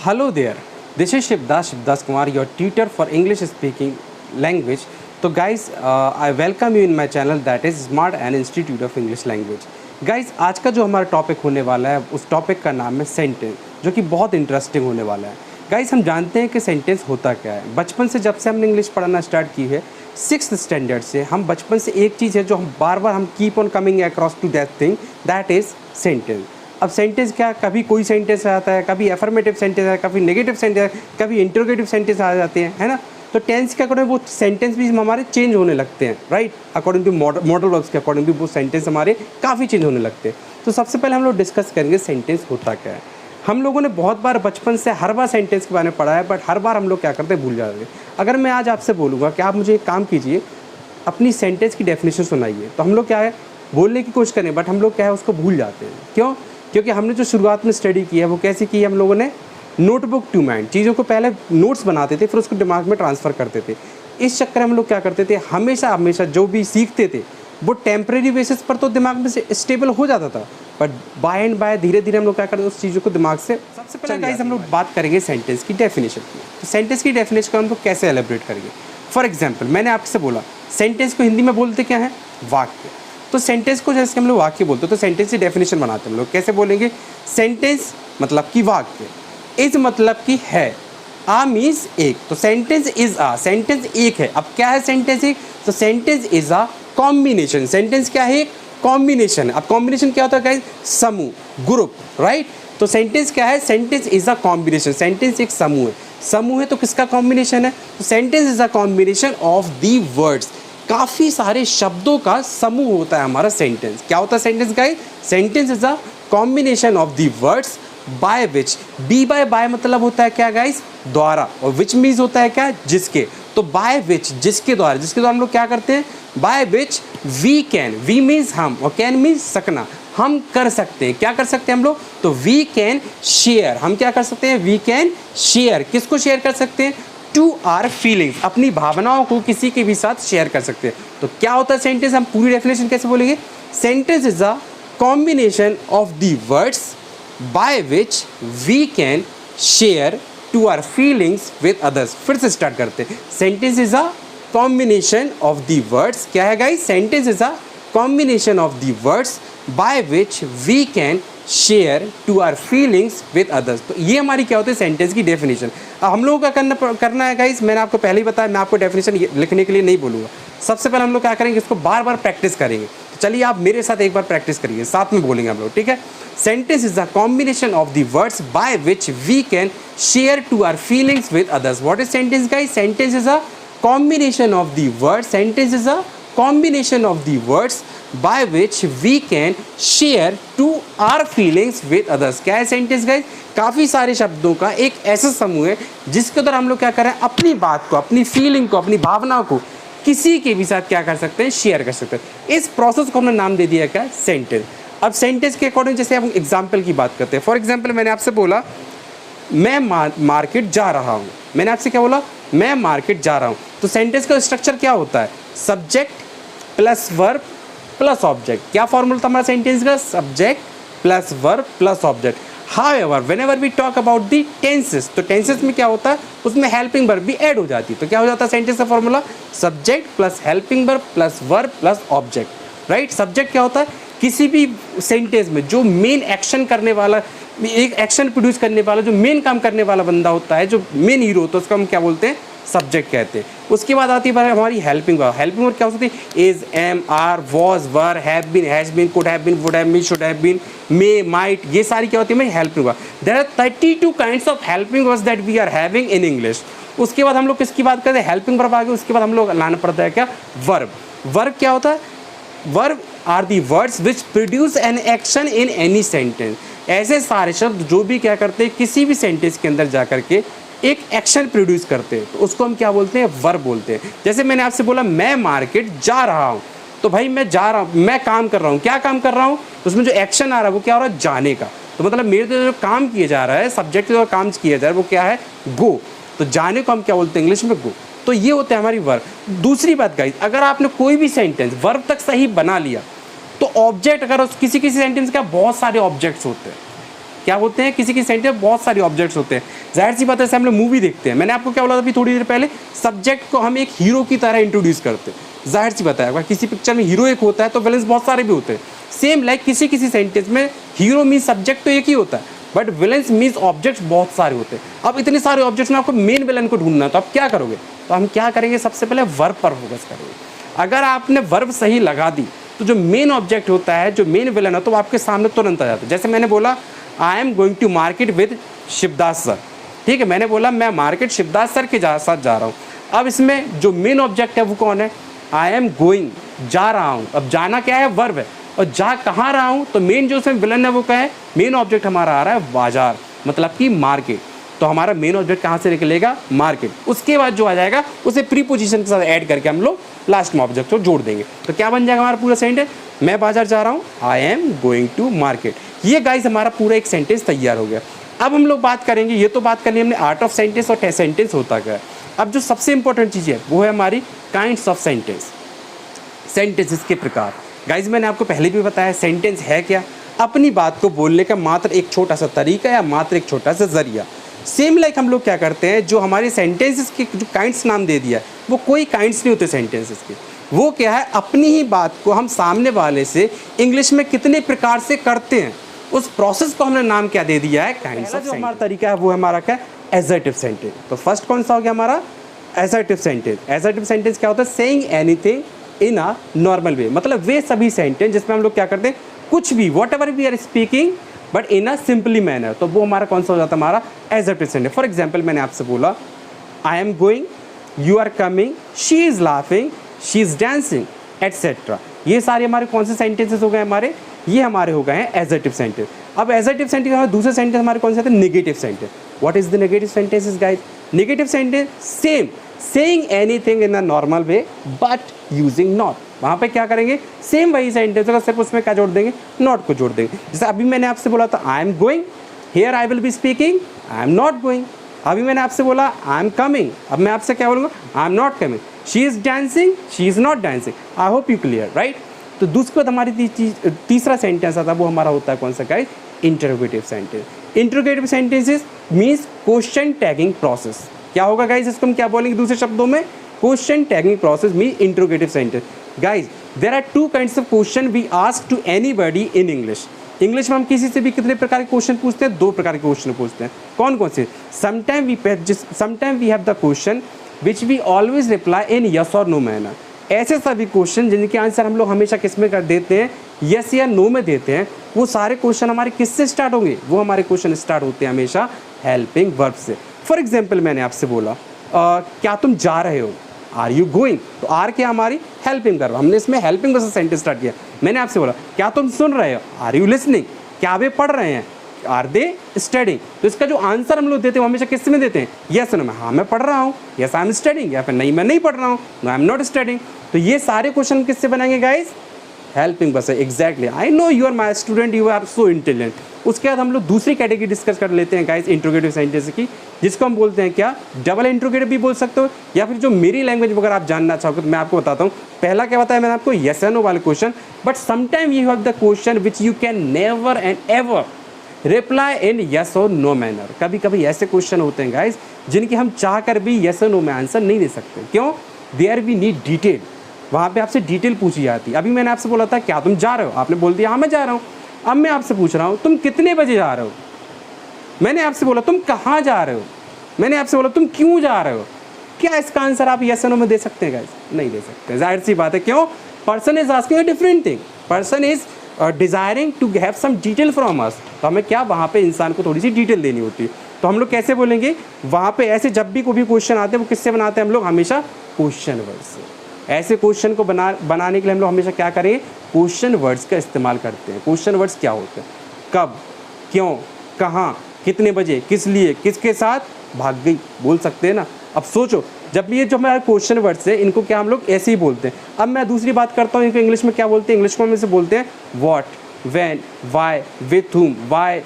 Hello there, this is Shivdas Kumar, your tutor for English speaking language. तो guys, I welcome you in my channel that is Smart and Institute of English Language. Guys, आज का जो हमारा topic होने वाला है उस topic का नाम है सेंटेंस, जो कि बहुत इंटरेस्टिंग होने वाला है. गाइस, हम जानते हैं कि सेंटेंस होता क्या है. बचपन से जब से हमने इंग्लिश पढ़ना स्टार्ट की है 6th स्टैंडर्ड से, हम बचपन से एक चीज़ है जो हम बार बार हम keep on coming across to that thing, that is sentence. अब सेंटेंस क्या, कभी कोई सेंटेंस आता है, कभी एफर्मेटिव सेंटेंस है, कभी नेगेटिव सेंटेंस है, कभी इंटरोगेटिव सेंटेंस आ जाते हैं, है ना. तो टेंस के अकॉर्डिंग वो सेंटेंस भी हमारे चेंज होने लगते हैं, right. According to model verbs के अकॉर्डिंग भी वो सेंटेंस हमारे काफ़ी चेंज होने लगते हैं. तो सबसे पहले हम लोग डिस्कस करेंगे सेंटेंस होता क्या है. हम लोगों ने बहुत बार बचपन से हर बार सेंटेंस के बारे में पढ़ा है, बट हर बार हम लोग क्या करते हैं, भूल जाते हैं. अगर मैं आज आपसे बोलूँगा कि आप मुझे एक काम कीजिए, अपनी सेंटेंस की डेफिनेशन सुनाइए, तो हम लोग क्या है बोलने की कोशिश करें, बट हम लोग क्या है उसको भूल जाते हैं. क्यों? क्योंकि हमने जो शुरुआत में स्टडी की है वो कैसे की है, हम लोगों ने नोटबुक टू माइंड, चीज़ों को पहले नोट्स बनाते थे फिर उसको दिमाग में ट्रांसफ़र करते थे. इस चक्कर में हम लोग क्या करते थे, हमेशा जो भी सीखते थे वो टेम्प्रेरी बेसिस पर तो दिमाग में से स्टेबल हो जाता था, बट बाय एंड बाय धीरे धीरे हम लोग क्या करते हैं उस चीज़ों को दिमाग से. सबसे पहले गाइस हम लोग बात करेंगे सेंटेंस की डेफिनेशन की. तो सेंटेंस की डेफिनेशन को हम लोग कैसे एलेबरेट करेंगे. फॉर एग्जाम्पल, मैंने आपसे बोला सेंटेंस को हिंदी में बोलते क्या है, वाक्य. तो सेंटेंस को जैसे हम लोग वाक्य बोलते हैं तो सेंटेंस की डेफिनेशन बनाते हैं हम लोग. कैसे बोलेंगे, सेंटेंस मतलब कि वाक्य, इज मतलब कि है, आ मीन्स एक. तो सेंटेंस इज आ, सेंटेंस एक है. अब क्या है सेंटेंस एक, तो sentence is a combination. Sentence क्या है, कॉम्बिनेशन. अब कॉम्बिनेशन क्या होता है गाइस, समूह, ग्रुप, राइट. तो सेंटेंस क्या है, sentence is a combination. Sentence एक समूह है. समूह है तो किसका कॉम्बिनेशन है, तो sentence is a combination of the words. काफ़ी सारे शब्दों का समूह होता है हमारा सेंटेंस. क्या होता है sentence guys, sentence is a combination of the words by which. Be by मतलब होता है क्या गाइस, द्वारा, और विच मीन्स होता है क्या, जिसके. तो बाय विच जिसके द्वारा हम लोग क्या करते हैं, by which we can. We means हम और कैन मीन्स सकना, हम कर सकते हैं. क्या कर सकते हैं हम लोग, तो वी कैन शेयर. हम क्या कर सकते हैं, वी कैन शेयर. किसको शेयर कर सकते हैं, टू आर फीलिंग्स, अपनी भावनाओं को किसी के भी साथ शेयर कर सकते हैं. तो क्या होता है सेंटेंस, हम पूरी डेफिनेशन कैसे बोलेंगे, sentence is a combination of the words by which we can share to our feelings with others. फिर से स्टार्ट करते हैं. Sentence is a combination of the words, क्या है guys, sentence is a combination of the words by which we can share to our feelings with others. तो ये हमारी क्या होती है सेंटेंस की डेफिनेशन. अब हम लोगों का करना है गाइस, मैंने आपको पहले ही बताया, मैं आपको डेफिनेशन लिखने के लिए नहीं बोलूँगा. सबसे पहले हम लोग क्या करेंगे, इसको बार बार प्रैक्टिस करेंगे. तो चलिए आप मेरे साथ एक बार प्रैक्टिस करिए, साथ में बोलेंगे हम लोग, ठीक है. Sentence is the combination of the words by which we can share to our feelings with others. What is sentence guys, sentence is a combination of the words, sentence is a combination of the words by which we can share to our feelings with others. क्या है sentence guys, काफ़ी सारे शब्दों का एक ऐसा समूह है जिसके द्वारा हम लोग क्या कर रहे हैं, अपनी बात को, अपनी फीलिंग को, अपनी भावनाओं को किसी के भी साथ क्या कर सकते हैं, शेयर कर सकते हैं. इस प्रोसेस को हमने नाम दे दिया क्या, सेंटेंस. अब सेंटेंस के अकॉर्डिंग जैसे हम एग्जाम्पल की बात करते हैं. फॉर एग्जाम्पल, मैंने आपसे बोला मैं मार्केट जा रहा हूँ. मैंने आपसे क्या बोला, मैं मार्केट जा रहा हूँ. तो सेंटेंस का स्ट्रक्चर क्या होता है, subject plus verb plus object. क्या फॉर्मूला था हमारा सेंटेंस का, subject plus verb plus object. However whenever we talk about the tenses, तो टेंसेस में क्या होता है, उसमें हेल्पिंग वर्ब भी ऐड हो जाती है. तो क्या हो जाता है सेंटेंस का formula, subject plus helping verb plus verb plus object, right. Subject क्या होता है, किसी भी सेंटेंस में जो मेन एक्शन करने वाला, एक एक्शन प्रोड्यूस करने वाला, जो मेन काम करने वाला बंदा होता है, जो मेन हीरो होता है, उसको हम क्या बोलते हैं, सब्जेक्ट कहते हैं. उसके बाद आती है हमारी हेल्पिंग वर्ब. हेल्पिंग वर्ब क्या होती है, is, am, are, was, were, have been, has been, could have been, would have been, should have been, may, might, ये सारी क्या होती है helping verb. There are 32 kinds of helping verbs that we are having in English. उसके बाद हम लोग किसकी बात करते हैं, हेल्पिंग वर्ब आ गए. उसके बाद हम लोग लाना पड़ता है क्या, वर्ब. वर्ब क्या होता है, verb are the words which produce an action in any sentence. ऐसे सारे शब्द जो भी क्या करते हैं, किसी भी सेंटेंस के अंदर जा करके एक एक्शन प्रोड्यूस करते हैं, तो उसको हम क्या बोलते हैं, वर्ब बोलते हैं. जैसे मैंने आपसे बोला मैं मार्केट जा रहा हूँ, तो भाई मैं जा रहा हूँ, मैं काम कर रहा हूँ. क्या काम कर रहा हूँ, उसमें जो एक्शन आ रहा है वो क्या हो रहा है, जाने का. तो मतलब मेरे जो काम किया जा रहा है, सब्जेक्ट जो काम किया जा रहा है वो क्या है, गो. तो जाने को हम क्या बोलते हैं इंग्लिश में, गो. तो ये होता है हमारी वर्ब. दूसरी बात गाइस, अगर आपने कोई भी सेंटेंस वर्ब तक सही बना लिया, तो ऑब्जेक्ट, अगर किसी सेंटेंस का बहुत सारे ऑब्जेक्ट्स होते हैं, क्या होते हैं, किसी की सेंटेंस में बहुत सारे ऑब्जेक्ट्स होते हैं। जाहिर सी बात है, जैसे हम लोग मूवी देखते हैं, मैंने आपको क्या बोला था अभी थोड़ी देर पहले, सब्जेक्ट को हम एक हीरो की तरह इंट्रोड्यूस करते हैं। जाहिर सी बात है, अगर किसी पिक्चर में हीरो एक होता है तो विलन्स बहुत सारे भी होते हैं। सेम लाइक किसी किसी सेंटेंस में हीरो मीन सब्जेक्ट तो एक ही होता है, बट विलन्स मीन्स ऑब्जेक्ट्स बहुत सारे होते हैं। अब इतने सारे ऑब्जेक्ट्स में आपको मेन विलन को ढूंढना है, तो आप क्या करोगे? तो हम क्या करेंगे, सबसे पहले वर्ब पर फोकस करेंगे। अगर आपने वर्ब सही लगा दी तो जो मेन ऑब्जेक्ट होता है, जो मेन विलन है, तो वो आपके सामने तुरंत आ जाता है। जैसे मैंने बोला I am going to market with Shivdas sir, ठीक है, मैंने बोला मैं मार्केट शिवदास सर के साथ जा रहा हूँ। अब इसमें जो मेन ऑब्जेक्ट है वो कौन है? आई एम गोइंग, जा रहा हूँ। अब जाना क्या है? वर्ब है। और जा कहाँ रहा हूँ? तो मेन जो उसमें विलन है वो क्या है? मेन ऑब्जेक्ट हमारा आ रहा है बाजार, मतलब कि मार्केट। तो हमारा मेन ऑब्जेक्ट कहाँ से निकलेगा? मार्केट। उसके बाद जो आ जाएगा उसे प्रीपोजिशन के साथ ऐड करके हम लोग लास्ट में ऑब्जेक्ट को जोड़ देंगे। तो क्या बन जाएगा हमारा पूरा सेंटेंस? मैं बाजार जा रहा हूँ, I am going to market. ये गाइस हमारा पूरा एक सेंटेंस तैयार हो गया। अब हम लोग बात करेंगे, ये तो बात कर ली हमने आर्ट ऑफ सेंटेंस और सेंटेंस होता क्या है। अब जो सबसे इंपॉर्टेंट चीज़ है वो है हमारी काइंड्स ऑफ सेंटेंस, सेंटेंसेस के प्रकार। गाइज मैंने आपको पहले भी बताया सेंटेंस है क्या? अपनी बात को बोलने का मात्र एक छोटा सा तरीका या मात्र एक छोटा सा जरिया। सेम लाइक हम लोग क्या करते हैं, जो हमारे सेंटेंसेस के जो काइंड्स नाम दे दिया है वो कोई काइंड्स नहीं होते सेंटेंसेस के। वो क्या है, अपनी ही बात को हम सामने वाले से इंग्लिश में कितने प्रकार से करते हैं, उस प्रोसेस को हमने नाम क्या दे दिया है? Kinds of. जो हमारा तरीका है वो है हमारा क्या? Assertive sentence. तो फर्स्ट कौन सा हो गया हमारा? Assertive sentence. एजर्टिव सेंटेंस क्या होता है? Saying anything in a normal way, मतलब वे सभी सेंटेंस जिसमें हम लोग क्या करते हैं, कुछ भी whatever we are speaking but in a simply manner, तो वो हमारा कौन सा हो जाता है? हमारा एजर्टिव सेंटेंस। फॉर एग्जाम्पल मैंने आपसे बोला I am going, you are coming, she is laughing, she is dancing etcetera. ये सारे हमारे कौन से सेंटेंसेस हो गए हमारे? ये हमारे हो गए हैं एजर्टिव सेंटेंस। अब एजर्टिव सेंटेंस हमारे दूसरे सेंटेंस हमारे कौन से आते हैं? Negative sentence. What is the negative sentences guys? Negative sentence same, saying anything in a normal way but using not. वहाँ पे क्या करेंगे? सेम वही सेंटेंस होगा, सिर्फ उसमें क्या जोड़ देंगे? नॉट को जोड़ देंगे। जैसे अभी मैंने आपसे बोला था आई am going, here I will be speaking, I am not going. अभी मैंने आपसे बोला आई एम कमिंग, अब मैं आपसे क्या बोलूँगा? आई am not coming. She is dancing, she is not dancing. I hope you clear, right? तो दूसरे बाद हमारी तीसरा सेंटेंस आता है, वो हमारा होता है कौन सा guys? Interrogative sentence. Interrogative sentences means question tagging process. क्या होगा गाइस? इसको हम क्या बोलेंगे दूसरे शब्दों में? Question tagging process mean interrogative sentence. Guys there are two kinds of question we ask to anybody in English. English में हम किसी से भी कितने प्रकार के क्वेश्चन पूछते हैं? दो प्रकार के क्वेश्चन पूछते हैं। कौन कौन से? Sometime we have the question which we always reply in yes और नो मैनर। ऐसे सभी क्वेश्चन जिनके आंसर हम लोग हमेशा किस में कर देते हैं? यस या नो में देते हैं। वो सारे क्वेश्चन हमारे किससे स्टार्ट होंगे? वो हमारे क्वेश्चन स्टार्ट होते हैं हमेशा हेल्पिंग वर्ब से। फॉर एग्जाम्पल मैंने आपसे बोला क्या तुम जा रहे हो? Are you going. तो आर क्या हमारी? Helping verb. हमने इसमें हेल्पिंग वर्ब से सेंटेंस स्टार्ट किया। मैंने आपसे बोला क्या तुम सुन रहे हो? Are you listening. क्या वे पढ़ रहे हैं? Are they studying. तो इसका जो आंसर हम लोग देते हैं वो हमेशा किस में देते हैं? यस नो में। हाँ मैं पढ़ रहा हूँ, यस आई एम स्टडिंग, या फिर नहीं मैं नहीं पढ़ रहा हूँ, no I am not studying. तो ये सारे क्वेश्चन किससे बनाएंगे गाइस? हेल्पिंग वर्ब से। Exactly, I know you are my student, you are so intelligent. उसके बाद हम लोग दूसरी कैटेगरी डिस्कस कर लेते हैं गाइस इंट्रोगेटिव सेंटेंस की, जिसको हम बोलते हैं क्या? डबल इंट्रोगेटिव भी बोल सकते हो, या फिर जो मेरी लैंग्वेज अगर आप जानना चाहोगे तो मैं आपको बताता हूँ। पहला क्या बताया मैंने आपको? यस एंड नो वाले question, but sometime you have the question which you can never and ever reply in yes और नो मैनर। कभी कभी ऐसे क्वेश्चन होते हैं गाइस जिनके हम चाह कर भी यस और नो में आंसर नहीं दे सकते। क्यों? There we need detail. वहाँ पे आपसे डिटेल पूछी जाती है। अभी मैंने आपसे बोला था क्या तुम जा रहे हो? आपने बोल दिया हाँ मैं जा रहा हूँ। अब मैं आपसे पूछ रहा हूँ तुम कितने बजे जा रहे हो? मैंने आपसे बोला तुम कहाँ जा रहे हो? मैंने आपसे बोला तुम क्यों जा रहे हो? क्या इसका आंसर आप यस और नो में दे सकते हैं गाइस? नहीं दे सकते। जाहिर सी बात है। क्यों? Person is asking a different thing, person is desiring to have some detail from us. तो हमें क्या वहाँ पे इंसान को थोड़ी सी डिटेल देनी होती है। तो हम लोग कैसे बोलेंगे वहाँ पे? ऐसे जब भी कोई भी क्वेश्चन आते हैं वो किससे बनाते हैं हम लोग? हमेशा क्वेश्चन वर्ड से। ऐसे क्वेश्चन को बनाने के लिए हम लोग हमेशा क्या करें? क्वेश्चन वर्ड्स का इस्तेमाल करते हैं। क्वेश्चन वर्ड्स क्या होते हैं? कब, क्यों, कहाँ, कितने बजे, किस लिए, किसके साथ, भाग गई, बोल सकते हैं ना। अब सोचो, जब ये जो हमारे क्वेश्चन वर्ड्स है इनको क्या हम लोग ऐसे ही बोलते हैं। अब मैं दूसरी बात करता हूँ, इनको इंग्लिश में क्या बोलते हैं? इंग्लिश में से बोलते हैं what, when, why, with whom, why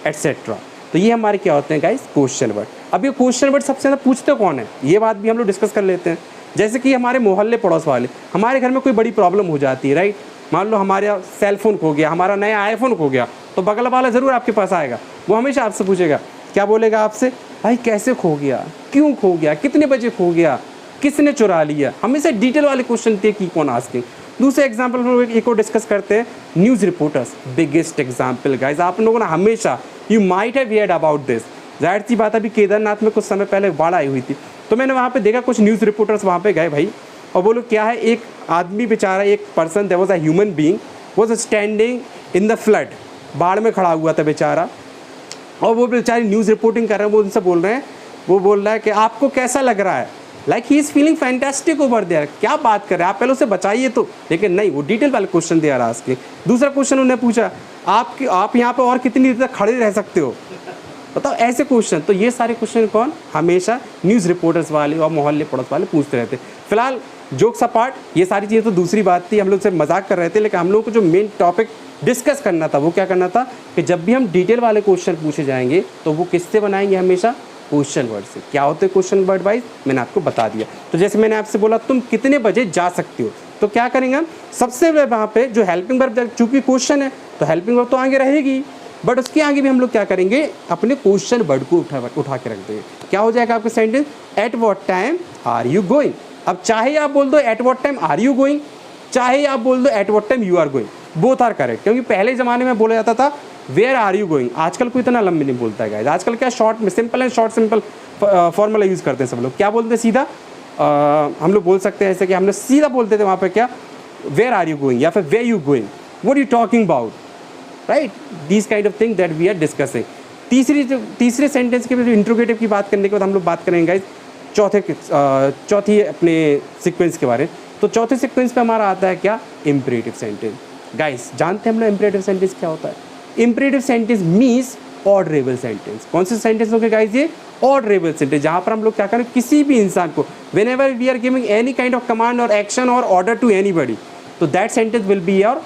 etcetera. तो ये हमारे क्या होते हैं गाइस? Question word. अब ये क्वेश्चन वर्ड सबसे ज़्यादा पूछते कौन है? ये बात भी हम लोग डिस्कस कर लेते हैं। जैसे कि हमारे मोहल्ले पड़ोस वाले, हमारे घर में कोई बड़ी प्रॉब्लम हो जाती है, राइट? मान लो हमारा सेल फोन खो गया, हमारा नया आईफोन खो गया, तो बगल वाला ज़रूर आपके पास आएगा। वो हमेशा आपसे पूछेगा, क्या बोलेगा आपसे, भाई कैसे खो गया, क्यों खो गया, कितने बजे खो गया, किसने चुरा लिया। हमेशा डिटेल वाले क्वेश्चन थे की कौन आस्किंग। दूसरे एग्जाम्पल हम लोग एक और डिस्कस करते हैं, news reporters, biggest example guys. आप लोगों ने हमेशा, you might have heard about this, जाहिर सी बात, अभी केदारनाथ में कुछ समय पहले बाढ़ आई हुई थी, तो मैंने वहाँ पे देखा कुछ न्यूज़ रिपोर्टर्स वहाँ पे गए भाई, और वो लोग क्या है, एक आदमी बेचारा, एक person, there was a human being was standing in the flood, बाढ़ में खड़ा हुआ था बेचारा, और वो बेचारी न्यूज़ रिपोर्टिंग कर रहे हैं। वो उनसे बोल रहे हैं, वो बोल रहा है कि आपको कैसा लग रहा है, like he is feeling fantastic over there. क्या बात कर रहे हैं आप, पहले उसे बचाइए तो। लेकिन नहीं, वो डिटेल वाले क्वेश्चन दे रहा है। दूसरा क्वेश्चन उन्होंने पूछा, आप यहाँ पे और कितनी देर तक खड़े रह सकते हो, बताओ, ऐसे क्वेश्चन। तो ये सारे क्वेश्चन कौन, हमेशा न्यूज़ रिपोर्टर्स वाले और मोहल्ले पड़ोस वाले पूछते रहते। फिलहाल जोक्स अपार्ट, ये सारी चीज़ें तो दूसरी बात थी, हम लोग से मजाक कर रहे थे, लेकिन हम लोग को जो मेन टॉपिक डिस्कस करना था वो क्या करना था कि जब भी हम डिटेल वाले क्वेश्चन पूछे जाएंगे तो वो किससे बनाएंगे, हमेशा क्वेश्चन वर्ड से। क्या होते हैं क्वेश्चन वर्ड वाइज, मैंने आपको बता दिया। तो जैसे मैंने आपसे बोला तुम कितने बजे जा सकते हो, तो क्या करेंगे हम, सबसे पहले वहाँ पे जो हेल्पिंग वर्ब, चूँकि क्वेश्चन है तो हेल्पिंग वर्ब तो आगे रहेगी, बट उसके आगे भी हम लोग क्या करेंगे, अपने क्वेश्चन वर्ड को उठा के रख देंगे। क्या हो जाएगा आपका sentence, at what time are you going. अब चाहे आप बोल दो at what time are you going, चाहे आप बोल दो at what time you are going, both are correct. क्योंकि पहले ज़माने में बोला जाता था वेयर आर यू गोइंग, आजकल कोई इतना लंबी नहीं बोलता है गाइस। आजकल क्या शॉर्ट में, simple and short simple formula use करते हैं सब लोग। क्या बोलते हैं सीधा, हम लोग बोल सकते हैं ऐसे कि हमने सीधा बोलते थे वहाँ पे क्या, वेयर आर यू गोइंग या फिर where you going, what you talking about, right, this kind of thing that we are discussing. तीसरे सेंटेंस के जो इंट्रोगेटिव की बात करने के बाद हम लोग बात करेंगे गाइस चौथी अपने सीक्वेंस के बारे में। तो चौथे सीक्वेंस पे हमारा आता है क्या, इम्परेटिव सेंटेंस। गाइस जानते हैं हम लोग इम्परेटिव सेंटेंस क्या होता है, imperative sentence means odd rebel sentence. कौन से सेंटेंस हो गए गाइस, ये ऑड रेबल सेंटेंस, जहाँ पर हम लोग क्या करें, किसी भी इंसान को whenever we are giving any kind of command और एक्शन और ऑर्डर टू एनीबडी, तो that sentence will be your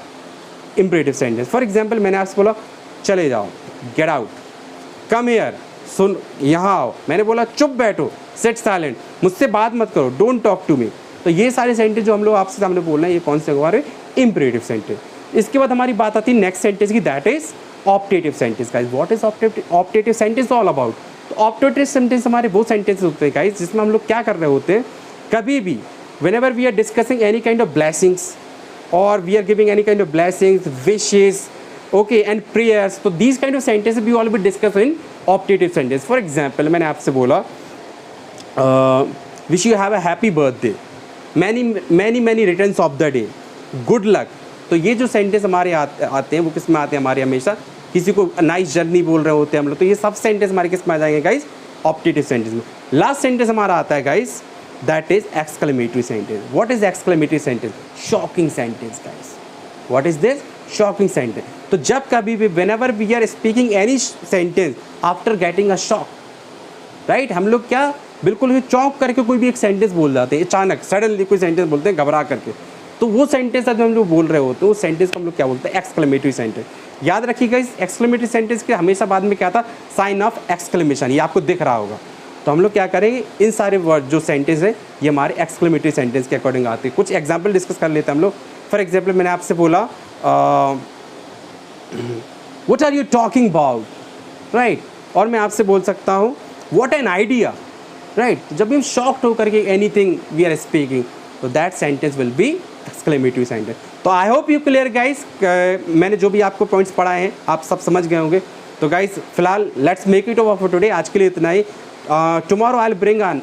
imperative sentence. For example मैंने आपसे बोला चले जाओ, गेट आउट, कम हियर, सुन यहाँ आओ, मैंने बोला चुप बैठो, सेट साइलेंट, मुझसे बात मत करो, डोंट टॉक टू मी। तो ये सारे सेंटेंस जो हम लोग आपसे सामने बोल रहे हैं, ये कौन से हमारे इम्परेटिव सेंटेंस। इसके बाद हमारी बात आती है नेक्स्ट सेंटेंस की, that is optative sentence. Guys what is optative sentence all about. तो ऑप्टेटिव सेंटेंस हमारे वो सेंटेंस होते हैं गाइस जिसमें हम लोग क्या कर रहे होते हैं, कभी भी whenever we are discussing any kind of blessings or we are giving any kind of blessings, wishes, okay, and prayers, so these kind of sentences we all be discussed in optative sentence. For example, मैंने आपसे बोला wish you have a happy birthday, many returns of the day, good luck। तो ये जो sentence हमारे आते हैं वो किस में आते हैं, हमारे हमेशा किसी को नाइस जर्नी बोल रहे होते हैं हम लोग, तो ये सब सेंटेंस हमारे किस में आ जाएंगे गाइस, ऑप्टेटिव सेंटेंस में। लास्ट सेंटेंस हमारा आता है guys, that is exclamatory sentence. What is exclamatory sentence? Shocking sentence guys. What is this? Shocking sentence. तो जब कभी भी whenever we are speaking any sentence after getting a shock, right, हम लोग क्या बिल्कुल ही चौंक करके कोई भी एक सेंटेंस बोल जाते हैं, अचानक सडनली कोई सेंटेंस बोलते हैं घबरा करके, तो वो सेंटेंस जब हम लोग बोल रहे होते हैं उस सेंटेंस को हम लोग क्या बोलते हैं, एक्सक्लेमेटरी सेंटेंस। याद रखिएगा इस एक्सक्लेमेटरी सेंटेंस के हमेशा बाद में क्या था, साइन ऑफ एक्सक्लेमेशन, ये आपको दिख रहा होगा। तो हम लोग क्या करेंगे, इन सारे वर्ड जो सेंटेंस है ये हमारे एक्सक्लेमेटरी सेंटेंस के अकॉर्डिंग आते हैं। कुछ एग्जांपल डिस्कस कर लेते हैं हम लोग। फॉर एग्जांपल मैंने आपसे बोला what are you talking about, right, और मैं आपसे बोल सकता हूँ व्हाट एन आइडिया, राइट। जब भी हम शॉक्ड होकर के एनीथिंग वी आर स्पीकिंग, तो that sentence will be exclamatory sentence. तो I hope you clear guys, मैंने जो भी आपको पॉइंट्स पढ़ाए हैं आप सब समझ गए होंगे। तो गाइस फिलहाल let's make it over for today, आज के लिए इतना ही। Tomorrow I'll bring on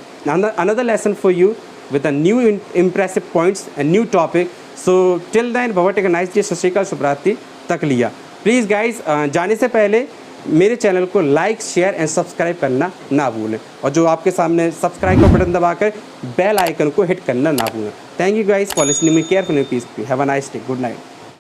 another lesson for you with a new impressive points and new topic. So till then, bye bye, take a nice day, सत श्री अकाल, शुभ रात्रि, तक लिया। Please guys जाने से पहले मेरे चैनल को लाइक, शेयर एंड सब्सक्राइब करना ना भूलें, और जो आपके सामने सब्सक्राइब का बटन दबाकर बेल आइकन को हिट करना ना भूलें। Thank you guys for listening me carefully, peacefully, have a nice day, good night.